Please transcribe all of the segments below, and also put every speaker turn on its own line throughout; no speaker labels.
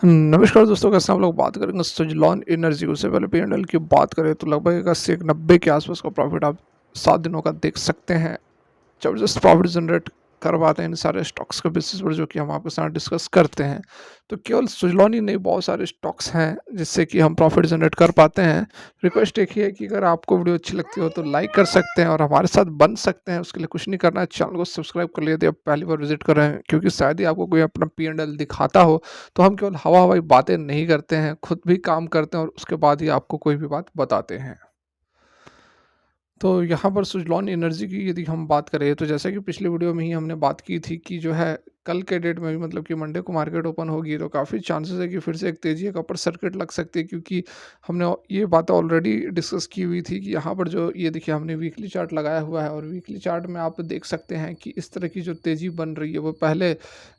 नमस्कार दोस्तों, कैसे हैं आप लोग। बात करेंगे सुजलॉन एनर्जी। उससे पहले पी&एल की बात करें तो लगभग एक 80 एक 90 के आसपास का प्रॉफिट आप 7 दिनों का देख सकते हैं। ज़बरदस्त प्रॉफिट जनरेट कर पाते हैं इन सारे स्टॉक्स के बेसिस पर, जो कि हम आपके साथ डिस्कस करते हैं। तो केवल सुजलॉन ही नहीं, बहुत सारे स्टॉक्स हैं जिससे कि हम प्रॉफिट जनरेट कर पाते हैं। रिक्वेस्ट एक ही है कि अगर आपको वीडियो अच्छी लगती हो तो लाइक कर सकते हैं और हमारे साथ बन सकते हैं। उसके लिए कुछ नहीं करना है, चैनल को सब्सक्राइब कर लिए यदि आप पहली बार विजिट कर रहे हैं, क्योंकि शायद ही आपको कोई अपना पी&एल दिखाता हो। तो हम केवल हवा हवाई बातें नहीं करते हैं, खुद भी काम करते हैं और उसके बाद ही आपको कोई भी बात बताते हैं। तो यहाँ पर सुज़लॉन एनर्जी की यदि हम बात करें, तो जैसा कि पिछले वीडियो में ही हमने बात की थी कि जो है कल के डेट में भी, मतलब कि मंडे को मार्केट ओपन होगी तो काफ़ी चांसेस है कि फिर से एक तेज़ी, एक अपर सर्किट लग सकती है, क्योंकि हमने ये बातें ऑलरेडी डिस्कस की हुई थी कि यहाँ पर जो ये देखिए हमने वीकली चार्ट लगाया हुआ है और वीकली चार्ट में आप देख सकते हैं कि इस तरह की जो तेज़ी बन रही है वो पहले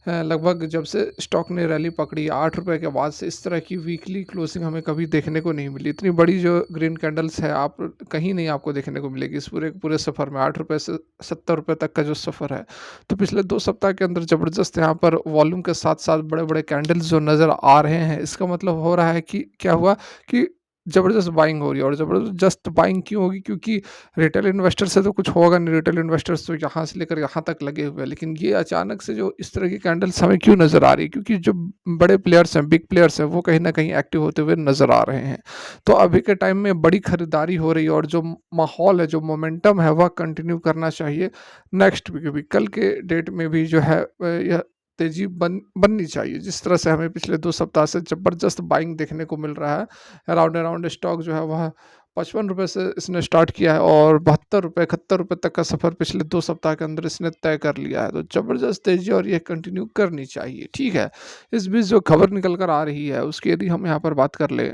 लगभग जब से स्टॉक ने रैली पकड़ी 8 रुपये के बाद से इस तरह की वीकली क्लोजिंग हमें कभी देखने को नहीं मिली। इतनी बड़ी जो ग्रीन कैंडल्स है आप कहीं नहीं आपको देखने को मिलेगी इस पूरे पूरे सफ़र में। 8 रुपये से 70 रुपये तक का जो सफ़र है, तो पिछले 2 सप्ताह के अंदर ज़बरदस्त यहाँ पर वॉल्यूम के साथ साथ बड़े बड़े कैंडल्स जो नज़र आ रहे हैं, इसका मतलब हो रहा है कि क्या हुआ कि ज़बरदस्त बाइंग हो रही है। और ज़बरदस्त बाइंग क्यों होगी, क्योंकि रिटेल इन्वेस्टर से तो कुछ होगा नहीं, रिटेल इन्वेस्टर्स तो यहाँ से लेकर यहाँ तक लगे हुए हैं। लेकिन ये अचानक से जो इस तरह की कैंडल्स हमें क्यों नज़र आ रही है, क्योंकि जो बड़े प्लेयर्स हैं, बिग प्लेयर्स हैं, वो कहीं ना कहीं एक्टिव होते हुए नज़र आ रहे हैं। तो अभी के टाइम में बड़ी खरीदारी हो रही है और जो माहौल है, जो मोमेंटम है, वह कंटिन्यू करना चाहिए नेक्स्ट वीक भी। कल के डेट में भी जो है यह तेज़ी बननी चाहिए, जिस तरह से हमें पिछले 2 सप्ताह से ज़बरदस्त बाइंग देखने को मिल रहा है। अराउंड अराउंड स्टॉक जो है वह 55 रुपये से इसने स्टार्ट किया है और 72 रुपये 71 रुपये तक का सफ़र पिछले 2 सप्ताह के अंदर इसने तय कर लिया है। तो ज़बरदस्त तेज़ी और ये कंटिन्यू करनी चाहिए, ठीक है। इस बीच जो खबर निकल कर आ रही है उसकी यदि हम यहाँ पर बात कर ले,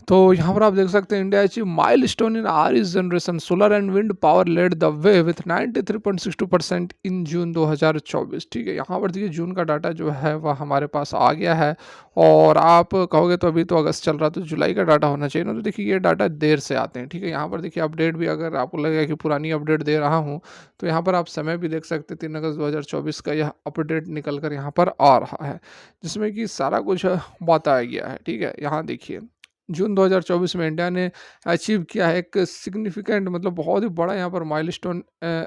तो यहाँ पर आप देख सकते हैं India achieve milestone in R E generation, solar and wind power led the way with 93.62% in June 2024। ठीक है, यहाँ पर देखिए जून का डाटा जो है वह हमारे पास आ गया है। और आप कहोगे तो अभी तो अगस्त चल रहा, तो जुलाई का डाटा होना चाहिए ना। तो देखिए ये डाटा देर से आते हैं, ठीक है। यहाँ पर देखिए अपडेट भी, अगर आपको लगेगा कि पुरानी अपडेट दे रहा हूँ, तो यहाँ पर आप समय भी देख सकते हैं। 3 अगस्त 2024 का यह अपडेट निकल कर यहाँ पर आ रहा है, जिसमें कि सारा कुछ बताया गया है, ठीक है। यहाँ देखिए जून 2024 में इंडिया ने अचीव किया है एक सिग्निफिकेंट, मतलब बहुत ही बड़ा यहाँ पर माइलस्टोन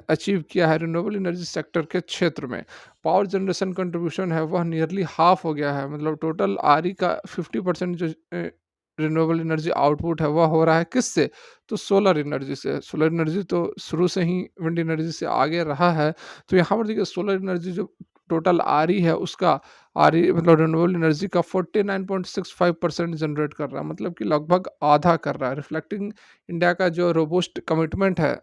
अचीव किया है रिन्यूएबल एनर्जी सेक्टर के क्षेत्र में। पावर जनरेशन कंट्रीब्यूशन है वह नियरली हाफ हो गया है, मतलब टोटल आरई का 50% जो रिन्यूएबल एनर्जी आउटपुट है वह हो रहा है किससे, तो सोलर एनर्जी से। सोलर एनर्जी तो शुरू से ही विंड एनर्जी से आगे रहा है। तो यहाँ पर देखिए सोलर एनर्जी जो टोटल आरई है उसका, आरई मतलब रिन्यूएबल एनर्जी का 49.65% जनरेट कर रहा है, मतलब कि लगभग आधा कर रहा है, रिफ्लेक्टिंग इंडिया का जो रोबस्ट कमिटमेंट है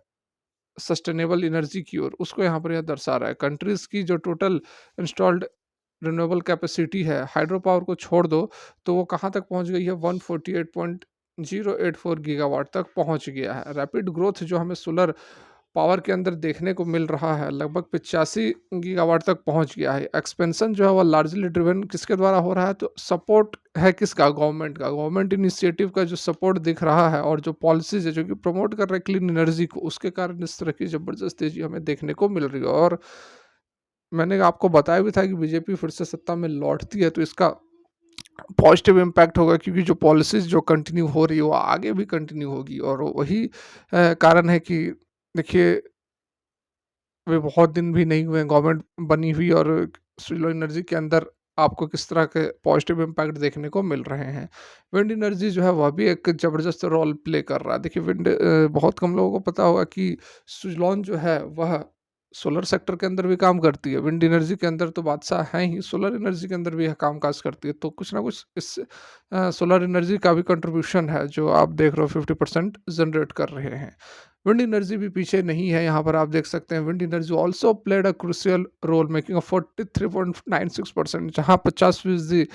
सस्टेनेबल एनर्जी की ओर, उसको यहाँ पर यह दर्शा रहा है। कंट्रीज की जो टोटल इंस्टॉल्ड रिन्यूएबल कैपेसिटी है, हाइड्रो पावर को छोड़ दो, तो वो कहाँ तक पहुँच गई है, 148.084 गीगावाट तक पहुँच गया है। रैपिड ग्रोथ जो हमें सोलर पावर के अंदर देखने को मिल रहा है, लगभग 85 गीगावाट तक पहुंच गया है। एक्सपेंशन जो है वो लार्जली ड्रिवन किसके द्वारा हो रहा है, तो सपोर्ट है किसका, गवर्नमेंट का। गवर्नमेंट इनिशिएटिव का जो सपोर्ट दिख रहा है और जो पॉलिसीज है जो कि प्रमोट कर रहे हैं क्लीन एनर्जी को, उसके कारण इस तरह की जबरदस्त तेजी हमें देखने को मिल रही है। और मैंने आपको बताया भी था कि बीजेपी फिर से सत्ता में लौटती है तो इसका पॉजिटिव इम्पैक्ट होगा, क्योंकि जो पॉलिसीज़ जो कंटिन्यू हो रही है वो आगे भी कंटिन्यू होगी। और वही कारण है कि देखिए वे बहुत दिन भी नहीं हुए गवर्नमेंट बनी हुई, और सोलर एनर्जी के अंदर आपको किस तरह के पॉजिटिव इम्पैक्ट देखने को मिल रहे हैं। विंड एनर्जी जो है वह भी एक ज़बरदस्त रोल प्ले कर रहा है। देखिए विंड, बहुत कम लोगों को पता होगा कि सुजलॉन जो है वह सोलर सेक्टर के अंदर भी काम करती है। विंड एनर्जी के अंदर तो बादशाह हैं ही, सोलर एनर्जी के अंदर भी यह काम काज करती है। तो कुछ ना कुछ इस सोलर एनर्जी का भी कंट्रीब्यूशन है, जो आप देख रहे हो 50% जनरेट कर रहे हैं। विंड एनर्जी भी पीछे नहीं है, यहाँ पर आप देख सकते हैं wind energy also played a crucial role making a 43.96%, जहाँ 50%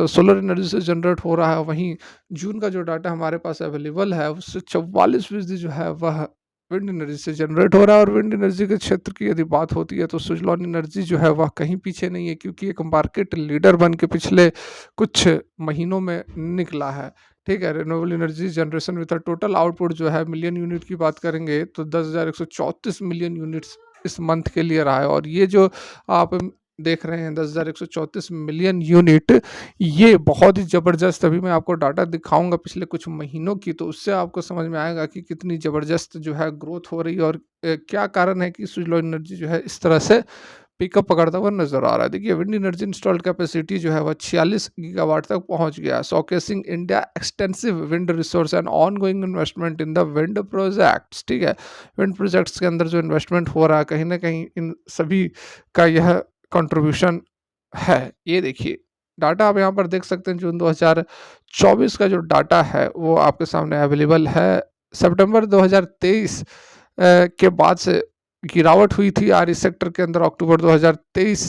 सोलर एनर्जी से जनरेट हो रहा है। वहीं जून का जो डाटा हमारे पास अवेलेबल है उससे 44% जो है वह विंड एनर्जी से जनरेट हो रहा है। और विंड एनर्जी के क्षेत्र की यदि बात होती है तो सुजलॉन एनर्जी जो है वह कहीं पीछे नहीं है, क्योंकि एक मार्केट लीडर बन के पिछले कुछ महीनों में निकला है। ठीक है, renewable energy generation with total output जो है मिलियन यूनिट की बात करेंगे तो 10,134 मिलियन यूनिट्स इस मंथ के लिए रहा है। और ये जो आप देख रहे हैं 10,134 मिलियन यूनिट, ये बहुत ही ज़बरदस्त, अभी मैं आपको डाटा दिखाऊँगा पिछले कुछ महीनों की, तो उससे आपको समझ में आएगा कि कितनी ज़बरदस्त जो है ग्रोथ हो रही है और क्या कारण है कि स्विच लो एनर्जी जो है इस तरह से पिकअप पकड़ता हुआ नज़र आ रहा है। देखिए विंड एनर्जी इंस्टॉल्ड कैपेसिटी जो है वह 46 गीगावाट तक पहुँच गया है, showcasing India extensive wind resource and ongoing investment in the wind projects, ठीक है? विंड प्रोजेक्ट्स के अंदर जो इन्वेस्टमेंट हो रहा है, कहीं न कहीं इन सभी का यह कंट्रीब्यूशन है। ये देखिए, डाटा आप यहाँ पर देख सकते हैं, जून 2024 का जो डाटा है, वो आपके सामने अवेलेबल है। सितंबर 2023 के बाद से गिरावट हुई थी आरई सेक्टर के अंदर अक्टूबर 2023,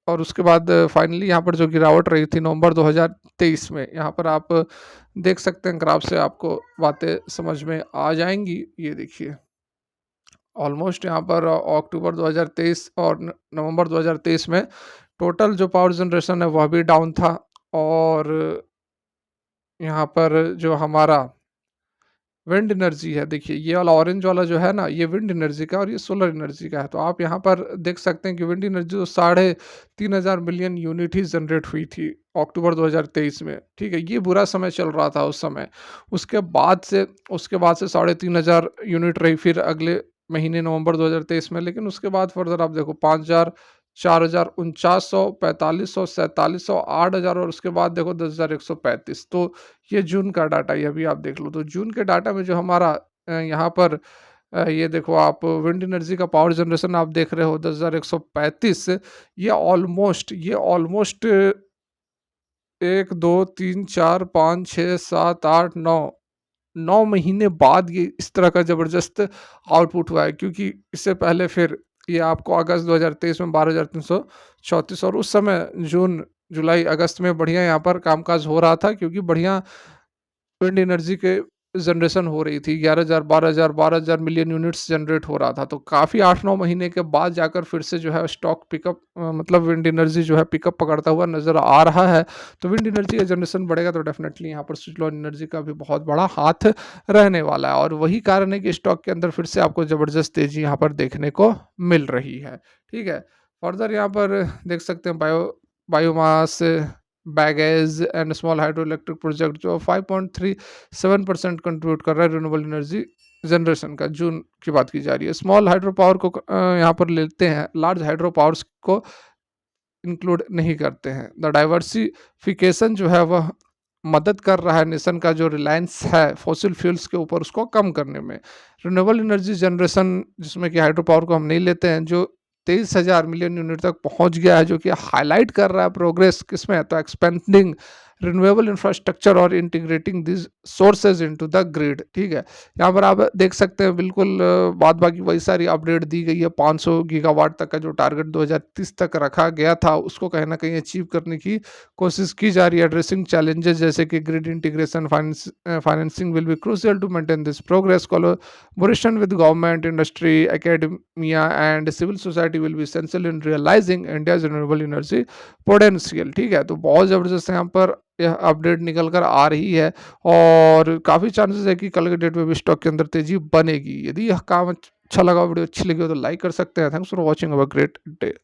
और उसके बाद फाइनली यहाँ पर जो गिरावट रही थी नवंबर 2023 में। यहाँ पर आप देख सकते हैं ग्राफ से, आपको बातें समझ में आ जाएँगी। ये देखिए, ऑलमोस्ट यहाँ पर अक्टूबर 2023 और न नवंबर 2023 में टोटल जो पावर जनरेशन है वह भी डाउन था, और यहाँ पर जो हमारा विंड एनर्जी है, देखिए ये वाला ऑरेंज वाला जो है ना, ये विंड एनर्जी का और ये सोलर एनर्जी का है। तो आप यहाँ पर देख सकते हैं कि विंड एनर्जी तो 3,500 मिलियन यूनिट ही जनरेट हुई थी अक्टूबर 2023 में, ठीक है? ये बुरा समय चल रहा था उस समय। उसके बाद से 3,500 यूनिट रही फिर अगले महीने नवंबर 2023 में, लेकिन उसके बाद फर्दर आप देखो 5,000, 4,000, 4,900, 4,500, 4,700, 8,000 और उसके बाद देखो 10,135। तो ये जून का डाटा, ये अभी आप देख लो। तो जून के डाटा में जो हमारा यहाँ पर ये देखो आप विंड एनर्जी का पावर जनरेशन आप देख रहे हो 10,135, ये ऑलमोस्ट 1, 2, 3, 4, 5, 6, 7, 8, 9, 9 महीने बाद ये इस तरह का ज़बरदस्त आउटपुट हुआ है, क्योंकि इससे पहले फिर ये आपको अगस्त 2023 में 12,334, और उस समय जून, जुलाई, अगस्त में बढ़िया यहाँ पर कामकाज हो रहा था, क्योंकि बढ़िया विंड एनर्जी के जनरेशन हो रही थी। 11,000, 12,000, 12,000 मिलियन यूनिट्स जनरेट हो रहा था। तो काफ़ी 8-9 महीने के बाद जाकर फिर से जो है स्टॉक पिकअप, मतलब विंड एनर्जी जो है पिकअप पकड़ता हुआ नज़र आ रहा है। तो विंड एनर्जी का जनरेशन बढ़ेगा तो डेफ़िनेटली यहाँ पर स्विच ऑन एनर्जी का भी बहुत बड़ा हाथ रहने वाला है, और वही कारण है कि स्टॉक के अंदर फिर से आपको ज़बरदस्त तेज़ी यहाँ पर देखने को मिल रही है। ठीक है? फर्दर यहाँ पर देख सकते हैं biomass, baggage and small hydro electric project जो 5.37% कंट्रीब्यूट कर रहा है रिन्यूएबल एनर्जी जनरेशन का। जून की बात की जा रही है। स्मॉल हाइड्रो पावर को यहाँ पर लेते हैं, लार्ज हाइड्रो पावर्स को इंक्लूड नहीं करते हैं। द डाइवर्सिफिकेशन जो है वह मदद कर रहा है नेशन का जो रिलायंस है फॉसिल फ्यूल्स के ऊपर, उसको कम करने में। रिन्यूएबल एनर्जी जनरेशन जिसमें कि हाइड्रो पावर को हम नहीं लेते हैं, जो 23,000 मिलियन यूनिट तक पहुंच गया है, जो कि हाईलाइट कर रहा है प्रोग्रेस किसमें, तो एक्सपेंडिंग रिन्यूएबल इंफ्रास्ट्रक्चर और integrating this sources into the grid. ठीक है, यहाँ पर आप देख सकते हैं बिल्कुल बाद बाकी वही सारी अपडेट दी गई है। 500 गीगावाट तक का जो टारगेट 2030 तक रखा गया था, उसको कहीं ना कहीं अचीव करने की कोशिश की जा रही है। एड्रेसिंग चैलेंजेस जैसे कि grid integration, financing will be crucial to maintain this progress. Collaboration with government, industry, academia and civil society will be essential in realising India's renewable energy potential. ठीक है, तो बहुत ज़बरदस्त यहाँ पर यह अपडेट निकल कर आ रही है, और काफ़ी चांसेस है कि कल के डेट में भी स्टॉक के अंदर तेज़ी बनेगी। यदि यह काम अच्छा लगा, वीडियो अच्छी लगी हो तो लाइक कर सकते हैं। Thanks for watching, have a great day.